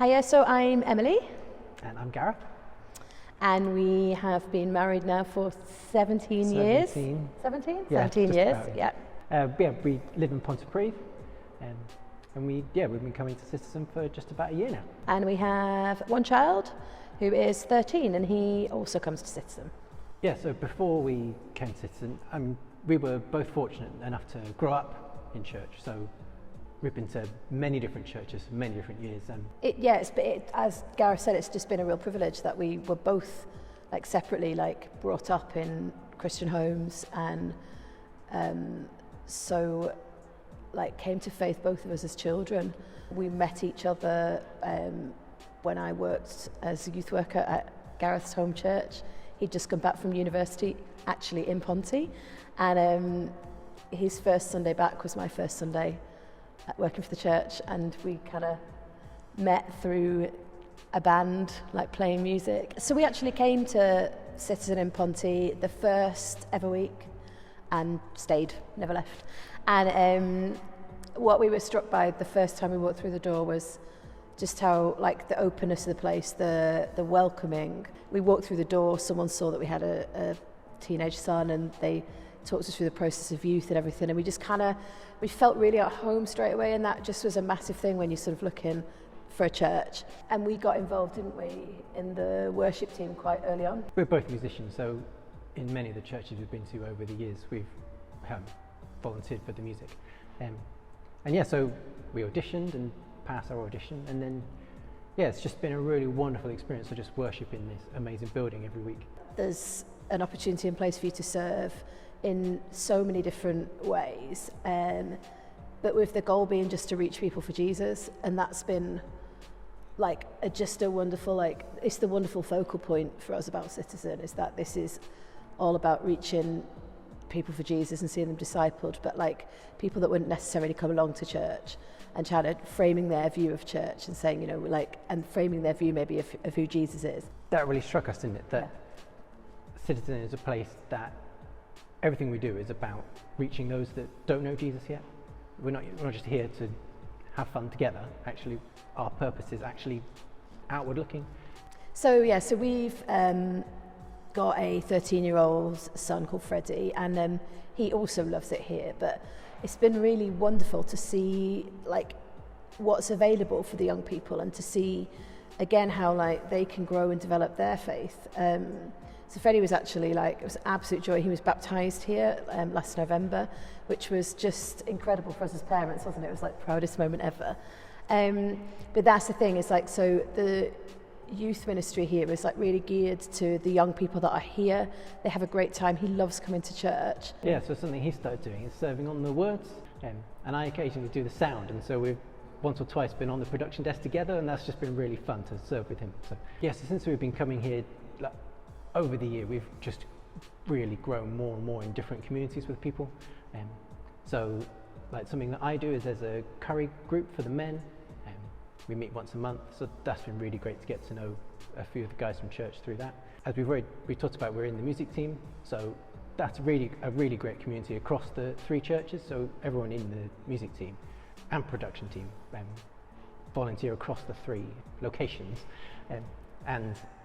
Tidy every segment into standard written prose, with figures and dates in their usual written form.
Hiya, so I'm Emily. And I'm Gareth. And we have been married now for 17 years. 17? Yeah, 17 years, about, we live in Pontypridd, and we've been coming to Citizen for just about a year now. And we have one child who is 13, and he also comes to Citizen. Yeah, so before we came to Citizen, we were both fortunate enough to grow up in church. So we've been to many different churches for many different years. As Gareth said, it's just been a real privilege that we were both separately brought up in Christian homes, and came to faith, both of us as children. We met each other when I worked as a youth worker at Gareth's home church. He'd just come back from university, actually in Ponty, and his first Sunday back was my first Sunday working for the church, and we kind of met through a band, playing music. So we actually came to Citizen in Ponty the first ever week and stayed, never left. And what we were struck by the first time we walked through the door was just how the openness of the place, the welcoming. We walked through the door, someone saw that we had a teenage son, and they talked us through the process of youth and everything, and we felt really at home straight away, and that just was a massive thing when you're sort of looking for a church. And we got involved, didn't we, in the worship team quite early on. We're both musicians, so in many of the churches we've been to over the years, we've volunteered for the music. So we auditioned and passed our audition, and then it's just been a really wonderful experience to just worship in this amazing building every week. There's an opportunity in place for you to serve in so many different ways, but with the goal being just to reach people for Jesus, and that's been just a wonderful, it's the wonderful focal point for us about Citizen, is that this is all about reaching people for Jesus and seeing them discipled, but people that wouldn't necessarily come along to church, and trying to framing their view of church and saying, and framing their view maybe of who Jesus is. That really struck us, didn't it? That Citizen is a place that everything we do is about reaching those that don't know Jesus yet. We're not just here to have fun together. Actually, our purpose is actually outward looking. So we've got a 13-year-old son called Freddie, and he also loves it here. But it's been really wonderful to see what's available for the young people, and to see again how they can grow and develop their faith. So Freddie was actually it was an absolute joy. He was baptised here last November, which was just incredible for us as parents, wasn't it? It was the proudest moment ever. But that's the thing, is so the youth ministry here is really geared to the young people that are here. They have a great time. He loves coming to church. Yeah, so something he started doing is serving on the words, and I occasionally do the sound, and so we've once or twice been on the production desk together, and that's just been really fun to serve with him. So since we've been coming here over the year, we've just really grown more and more in different communities with people. Something that I do is there's a curry group for the men. We meet once a month, so that's been really great to get to know a few of the guys from church through that. As we talked about, we're in the music team, so that's a really great community across the three churches. So everyone in the music team and production team volunteer across the three locations,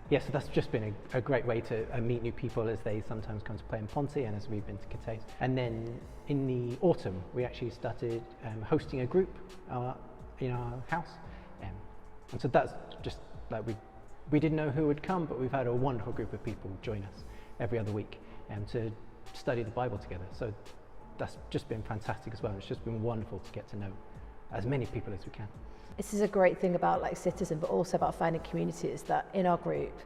so that's just been a great way to meet new people as they sometimes come to play in Ponty, and as we've been to Cathays. And then in the autumn, we actually started hosting a group in our house. And so that's just we didn't know who would come, but we've had a wonderful group of people join us every other week to study the Bible together. So that's just been fantastic as well. It's just been wonderful to get to know as many people as we can. This is a great thing about Citizen, but also about finding communities, that in our group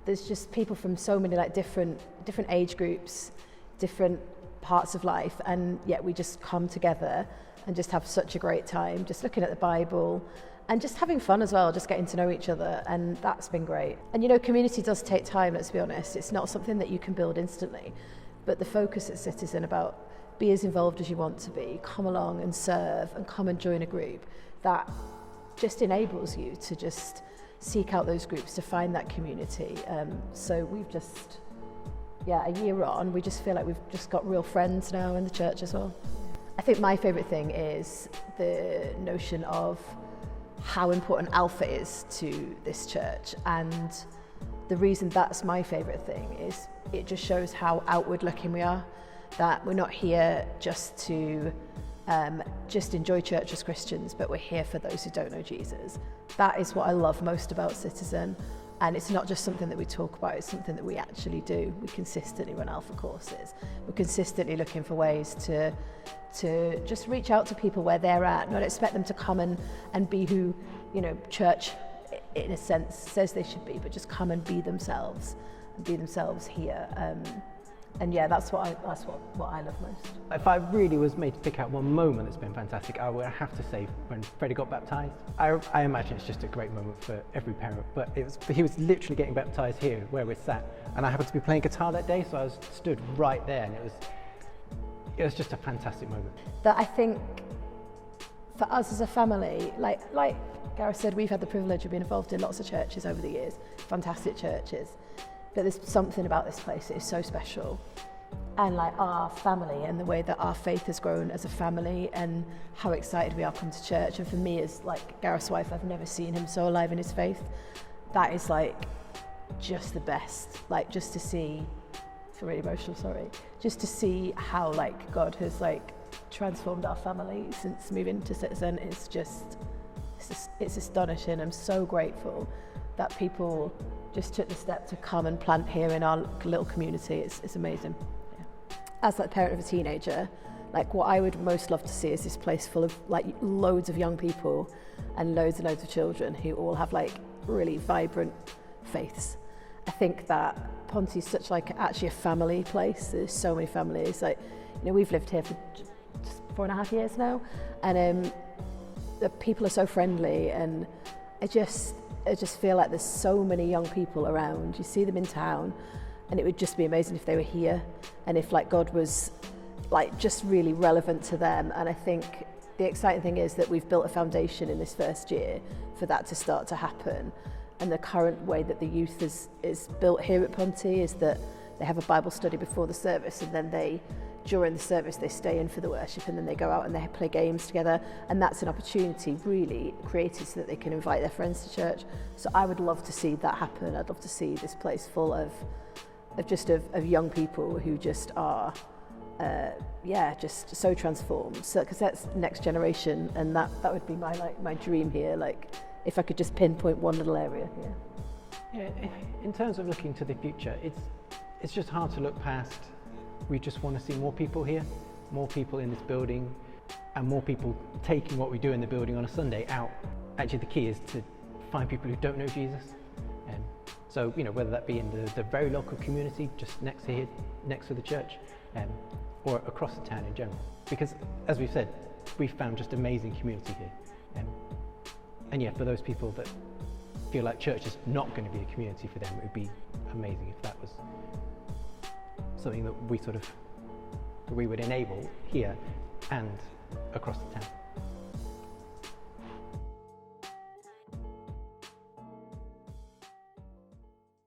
there's just people from so many different age groups, different parts of life, and yet we just come together and just have such a great time, just looking at the Bible and just having fun as well, just getting to know each other, and that's been great. And community does take time, let's be honest. It's not something that you can build instantly, but the focus at Citizen about be as involved as you want to be, come along and serve, and come and join a group, that just enables you to just seek out those groups, to find that community. So we've just, a year on, we just feel like we've just got real friends now in the church as well. I think my favourite thing is the notion of how important Alpha is to this church. And the reason that's my favourite thing is it just shows how outward looking we are, that we're not here just to just enjoy church as Christians, but we're here for those who don't know Jesus. That is what I love most about Citizen. And it's not just something that we talk about, it's something that we actually do. We consistently run Alpha courses. We're consistently looking for ways to just reach out to people where they're at, not expect them to come and be who, church in a sense says they should be, but just come and be themselves here. And yeah, that's what I love most. If I really was made to pick out one moment that's been fantastic, I would have to say when Freddie got baptised. I imagine it's just a great moment for every parent, but he was literally getting baptised here where we're sat, and I happened to be playing guitar that day, so I was stood right there, and it was just a fantastic moment. That I think for us as a family, like Gareth said, we've had the privilege of being involved in lots of churches over the years, fantastic churches. But there's something about this place that is so special. And like our family and the way that our faith has grown as a family and how excited we are to come to church. And for me as like Gareth's wife, I've never seen him so alive in his faith. That is like just the best. Like just to see, I feel really emotional, sorry. Just to see how like God has like transformed our family since moving to Citizen is it's astonishing. I'm so grateful that people just took the step to come and plant here in our little community. It's amazing. Yeah. As like the parent of a teenager, like what I would most love to see is this place full of like loads of young people and loads of children who all have like really vibrant faiths. I think that Ponty is such like actually a family place. There's so many families. Like, we've lived here for just 4.5 years now, and the people are so friendly, and I just feel like there's so many young people around. You see them in town, and it would just be amazing if they were here and if like God was like just really relevant to them. And I think the exciting thing is that we've built a foundation in this first year for that to start to happen. And the current way that the youth is built here at Ponty is that they have a Bible study before the service, and then during the service they stay in for the worship, and then they go out and they play games together, and that's an opportunity really created so that they can invite their friends to church. So I would love to see that happen. I'd love to see this place full of young people who just are just so transformed. So because that's next generation, and that would be my dream here, like if I could just pinpoint one little area here. Yeah, in terms of looking to the future, it's just hard to look past. We just want to see more people here, more people in this building, and more people taking what we do in the building on a Sunday out. Actually, the key is to find people who don't know Jesus. So, whether that be in the very local community, just next to here, next to the church, or across the town in general. Because, as we've said, we've found just amazing community here. And yeah, for those people that feel like church is not going to be a community for them, it would be amazing if that was something that we would enable here and across the town.